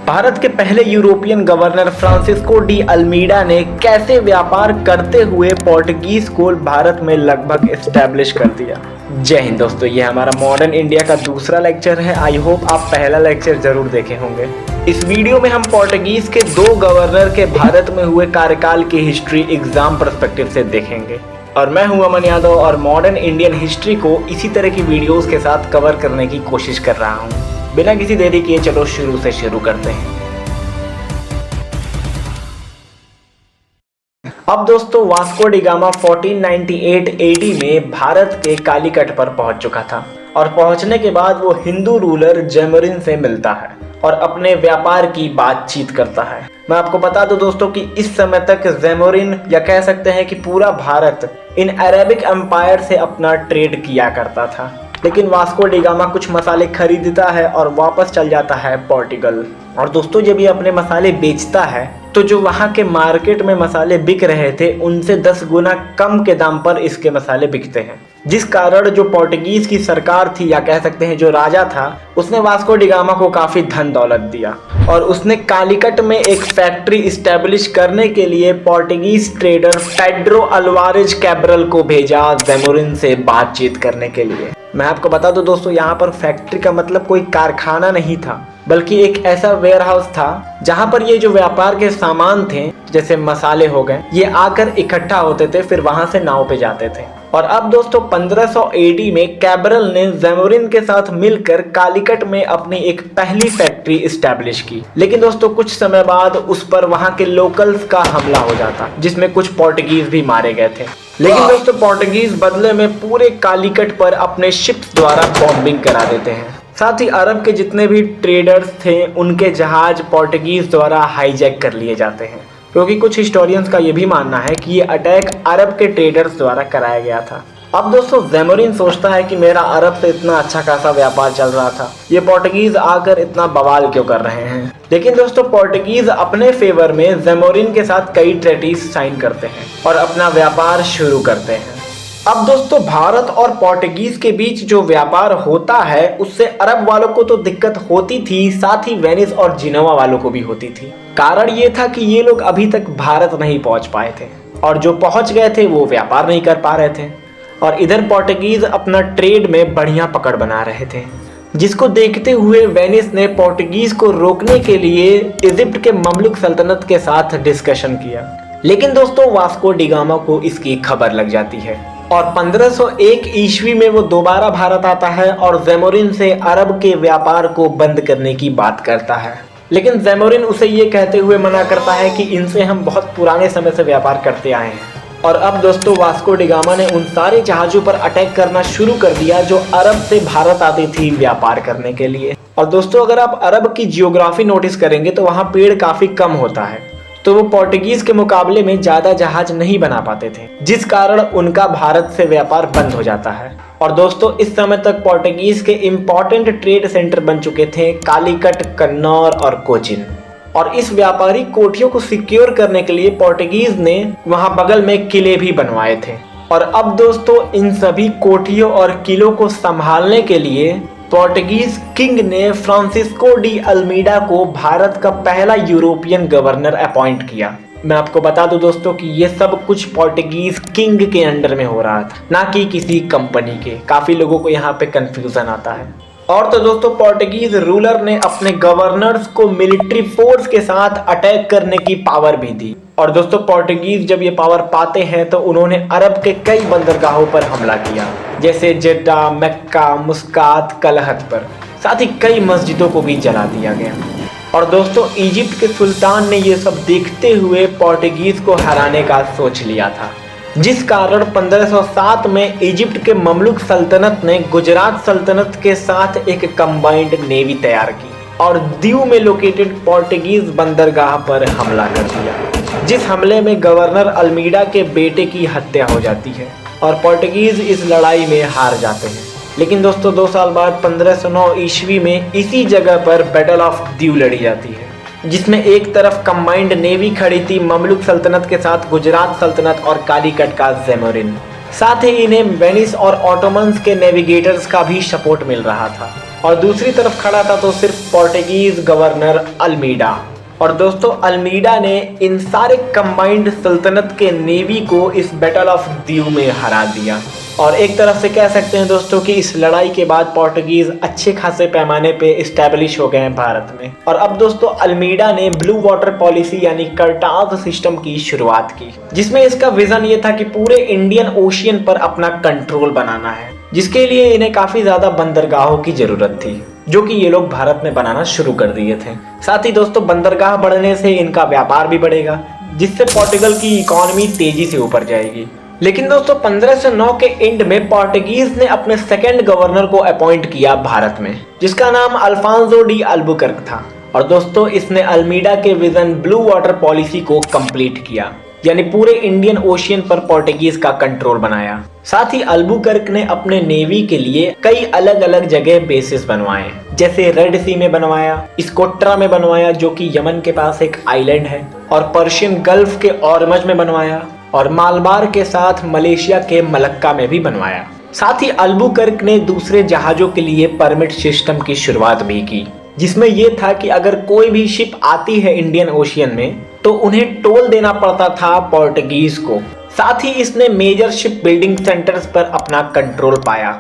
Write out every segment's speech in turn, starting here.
भारत के पहले European governor Francisco de Almeida ने कैसे व्यापार करते हुए पोर्टुगीज को भारत में लगभग एस्टैब्लिश कर दिया। जय हिंद दोस्तों, ये हमारा मॉडर्न इंडिया का दूसरा लेक्चर है। आई होप आप पहला लेक्चर जरूर देखे होंगे। इस वीडियो में हम पोर्टुगीज के 2 गवर्नर के भारत में हुए कार्यकाल की हिस्ट्री एग्जाम पर्सपेक्टिव से देखेंगे। और मैं हूं अमन यादव और मॉडर्न इंडियन हिस्ट्री को इसी तरह की वीडियोस के साथ कवर करने की कोशिश कर रहा हूं। बिना किसी देरी किए चलो शुरू से शुरू करते हैं। अब दोस्तों, वास्को डी गामा 1498 एडी में भारत के कालीकट पर पहुंच चुका था और पहुंचने के बाद वो हिंदू रूलर जैमोरिन से मिलता है और अपने व्यापार की बातचीत करता है। मैं आपको बता दूं दोस्तों कि इस समय तक जैमोरिन, या कह सकते हैं कि पूरा भारत, इन अरेबिक एम्पायर से अपना ट्रेड किया करता था। लेकिन वास्को डी गामा कुछ मसाले खरीदता है और वापस चल जाता है पोर्टुगल। और दोस्तों, जब ये अपने मसाले बेचता है तो जो वहाँ के मार्केट में मसाले बिक रहे थे उनसे 10 गुना कम के दाम पर इसके मसाले बिकते हैं, जिस कारण जो पोर्टुगीज की सरकार थी, या कह सकते हैं जो राजा था, उसने वास्को डी गामा को काफी धन दौलत दिया और उसने कालीकट में एक फैक्ट्री इस्टेब्लिश करने के लिए Portuguese trader Pedro Alvarez Cabral को भेजा जैमोरिन से बातचीत करने के लिए। मैं आपको बता दूं दोस्तों, यहाँ पर फैक्ट्री का मतलब कोई कारखाना नहीं था, बल्कि एक ऐसा वेयरहाउस था जहाँ पर ये जो व्यापार के सामान थे, जैसे मसाले हो गए, ये आकर इकट्ठा होते थे, फिर वहां से नाव पे जाते थे। और अब दोस्तों 1500 एडी में कैब्रल ने जैमोरिन के साथ मिलकर कालीकट में अपनी एक पहली फैक्ट्री इस्टेब्लिश की। लेकिन दोस्तों कुछ समय बाद उस पर वहां के लोकल्स का हमला हो जाता, जिसमें कुछ पोर्टुगीज भी मारे गए थे। लेकिन दोस्तों पोर्टुगीज बदले में पूरे कालीकट पर अपने शिप्स द्वारा बॉम्बिंग करा देते हैं। साथ ही अरब के जितने भी ट्रेडर्स थे उनके जहाज पोर्टुगीज द्वारा हाईजैक कर लिए जाते हैं, क्योंकि कुछ हिस्टोरियंस का ये भी मानना है कि ये अटैक अरब के ट्रेडर्स द्वारा कराया गया था। अब दोस्तों जैमोरिन सोचता है कि मेरा अरब से इतना अच्छा खासा व्यापार चल रहा था, ये पोर्टुगीज आकर इतना बवाल क्यों कर रहे हैं। लेकिन दोस्तों पोर्टुगीज अपने फेवर में जैमोरिन के साथ कई ट्रीटीज साइन करते हैं और अपना व्यापार शुरू करते हैं। अब दोस्तों भारत और पोर्टुगीज के बीच जो व्यापार होता है उससे अरब वालों को तो दिक्कत होती थी, साथ ही वेनिस और जिनोवा वालों को भी होती थी। कारण ये था कि ये लोग अभी तक भारत नहीं पहुंच पाए थे और जो पहुंच गए थे वो व्यापार नहीं कर पा रहे थे। और इधर पोर्टुगीज अपना ट्रेड में बढ़िया पकड़ बना रहे थे, जिसको देखते हुए वेनिस ने पोर्टुगीज को रोकने के लिए इजिप्ट के ममलुक सल्तनत के साथ डिस्कशन किया। लेकिन दोस्तों वास्को डी गामा को इसकी खबर लग जाती है और 1501 ईस्वी में वो दोबारा भारत आता है और जैमोरिन से अरब के व्यापार को बंद करने की बात करता है। लेकिन जैमोरिन उसे ये कहते हुए मना करता है कि इनसे हम बहुत पुराने समय से व्यापार करते आए हैं। और अब दोस्तों वास्को डी गामा ने उन सारे जहाजों पर अटैक करना शुरू कर दिया जो अरब से भारत आती थी व्यापार करने के लिए। और दोस्तों अगर आप अरब की जियोग्राफी नोटिस करेंगे तो वहाँ पेड़ काफी कम होता है, तो वो पोर्टुगीज के मुकाबले में ज्यादा जहाज नहीं बना पाते थे, जिस कारण उनका भारत से व्यापार बंद हो जाता है। और दोस्तों इस समय तक पोर्टुगीज के इम्पोर्टेंट ट्रेड सेंटर बन चुके थे कालीकट, कन्नौर और कोचिन। और इस व्यापारिक कोठियों को सिक्योर करने के लिए पोर्टुगीज ने वहां बगल में किले भी बनवाए थे। और अब दोस्तों इन सभी कोठियों और किलों को संभालने के लिए पोर्टुगीज किंग ने फ्रांसिस्को डी अल्मीडा को भारत का पहला यूरोपियन गवर्नर अपॉइंट किया। मैं आपको बता दूं दोस्तों कि ये सब कुछ पोर्टुगीज किंग के अंडर में हो रहा था, ना कि किसी कंपनी के। काफी लोगों को यहाँ पे कंफ्यूजन आता है। और तो दोस्तों पोर्टुगीज रूलर ने अपने गवर्नर्स को मिलिट्री फोर्स के साथ अटैक करने की पावर भी दी। और दोस्तों पोर्टुगीज जब ये पावर पाते हैं तो उन्होंने अरब के कई बंदरगाहों पर हमला किया, जैसे जेद्दा, मक्का, मुस्कात, कलहत पर। साथ ही कई मस्जिदों को भी जला दिया गया। और दोस्तों इजिप्ट के सुल्तान ने ये सब देखते हुए पोर्टुगीज को हराने का सोच लिया था, जिस कारण 1507 में इजिप्ट के ममलुक सल्तनत ने गुजरात सल्तनत के साथ एक कंबाइंड नेवी तैयार की और दीव में लोकेटेड पोर्टुगीज बंदरगाह पर हमला कर दिया, जिस हमले में गवर्नर अल्मीडा के बेटे की हत्या हो जाती है और पोर्टुगीज इस लड़ाई में हार जाते हैं। लेकिन दोस्तों 2 साल बाद 1509 ईस्वी में इसी जगह पर बैटल ऑफ दीव लड़ी जाती है, जिसमें एक तरफ कंबाइंड नेवी खड़ी थी ममलुक सल्तनत के साथ गुजरात सल्तनत और कालीकट का जैमोरिन। साथ ही इन्हें वेनिस और ऑटोमन्स के नेविगेटर्स का भी सपोर्ट मिल रहा था। और दूसरी तरफ खड़ा था तो सिर्फ पोर्टुगीज गवर्नर अल्मीडा। और दोस्तों अल्मीडा ने इन सारे कंबाइंड सल्तनत के नेवी को इस बैटल ऑफ दीव में हरा दिया। और एक तरफ से कह सकते हैं दोस्तों कि इस लड़ाई के बाद पोर्टुगीज अच्छे खासे पैमाने पे इस्टेब्लिश हो गए हैं भारत में। और अब दोस्तों अल्मीडा ने ब्लू वाटर पॉलिसी यानी कर्टाज सिस्टम की शुरुआत की, जिसमें इसका विजन ये था कि पूरे इंडियन ओशियन पर अपना कंट्रोल बनाना है, जिसके लिए इन्हें काफी ज्यादा बंदरगाहों की जरूरत थी, जो कि ये लोग भारत में बनाना शुरू कर दिए थे। साथ ही दोस्तों बंदरगाह बढ़ने से इनका व्यापार भी बढ़ेगा, जिससे पोर्टुगल की इकोनॉमी तेजी से ऊपर जाएगी। लेकिन दोस्तों 1509 के एंड में पोर्टुगीज ने अपने सेकंड गवर्नर को अपॉइंट किया भारत में, जिसका नाम अल्फांसो डी अल्बुकर्क था। और दोस्तों इसने अल्मीडा के विजन ब्लू वाटर पॉलिसी को कंप्लीट किया, यानी पूरे इंडियन ओशियन पर पोर्टुगीज का कंट्रोल बनाया। साथ ही अल्बुकर्क ने अपने नेवी के लिए कई अलग अलग जगह बेसिस बनवाए, जैसे रेड सी में बनवाया, स्कोट्रा में बनवाया जो कि यमन के पास एक आइलैंड है, और पर्शियन गल्फ के ऑरमज में बनवाया, और मालबार के साथ मलेशिया के मलक्का में भी बनवाया। साथ ही अल्बुकर्क ने दूसरे जहाजों के लिए परमिट सिस्टम की शुरुआत भी की, जिसमें यह था कि अगर कोई भी शिप आती है इंडियन ओशियन में तो उन्हें टोल देना पड़ता था पोर्टुगीज को। साथ ही इसने मेजर शिप बिल्डिंग सेंटर्स पर अपना कंट्रोल पाया।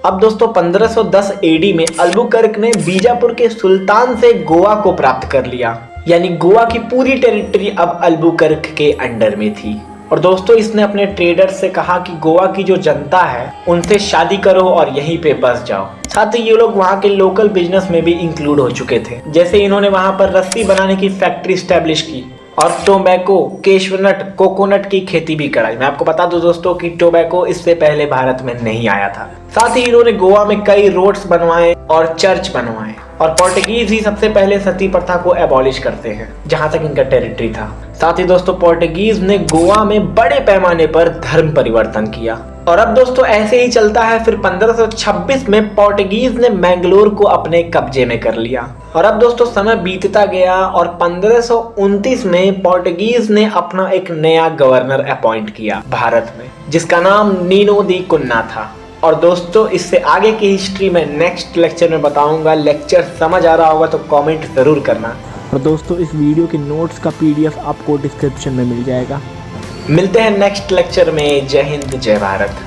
अब दोस्तों 1510 एडी में अल्बुकर्क ने बीजापुर के सुल्तान से गोवा को प्राप्त कर लिया, यानी गोवा की पूरी टेरिटरी अब अल्बुकर्क के अंडर में थी। और दोस्तों इसने अपने ट्रेडर्स से कहा कि गोवा की जो जनता है उनसे शादी करो और यहीं पे बस जाओ। साथ ही ये लोग वहाँ के लोकल बिजनेस में भी इंक्लूड हो चुके थे, जैसे इन्होंने वहाँ पर रस्सी बनाने की फैक्ट्री स्टैब्लिश की और टोबैको, केशवनट, कोकोनट की खेती भी कराई। मैं आपको बता दूं दोस्तों कि टोबैको इससे पहले भारत में नहीं आया था। साथ ही इन्होंने गोवा में कई रोड्स बनवाए और चर्च बनवाए। और पोर्टुगीज ही सबसे पहले सती प्रथा को एबॉलिश करते हैं, जहां तक इनका टेरिटरी था। साथ ही दोस्तों पोर्टुगीज ने गोवा में बड़े पैमाने पर धर्म परिवर्तन किया। और अब दोस्तों ऐसे ही चलता है, फिर 1526 में पोर्टुगीज ने मैंगलोर को अपने कब्जे में कर लिया। और अब दोस्तों समय बीतता गया और 1529 में पोर्टुगीज ने अपना एक नया गवर्नर अपॉइंट किया भारत में, जिसका नाम नीनो दी कुन्ना था। और दोस्तों इससे आगे की हिस्ट्री में नेक्स्ट लेक्चर में बताऊंगा। लेक्चर समझ आ रहा होगा तो कमेंट जरूर करना। और दोस्तों इस वीडियो के नोट्स का PDF आपको डिस्क्रिप्शन में मिल जाएगा। मिलते हैं नेक्स्ट लेक्चर में। जय हिंद, जय भारत।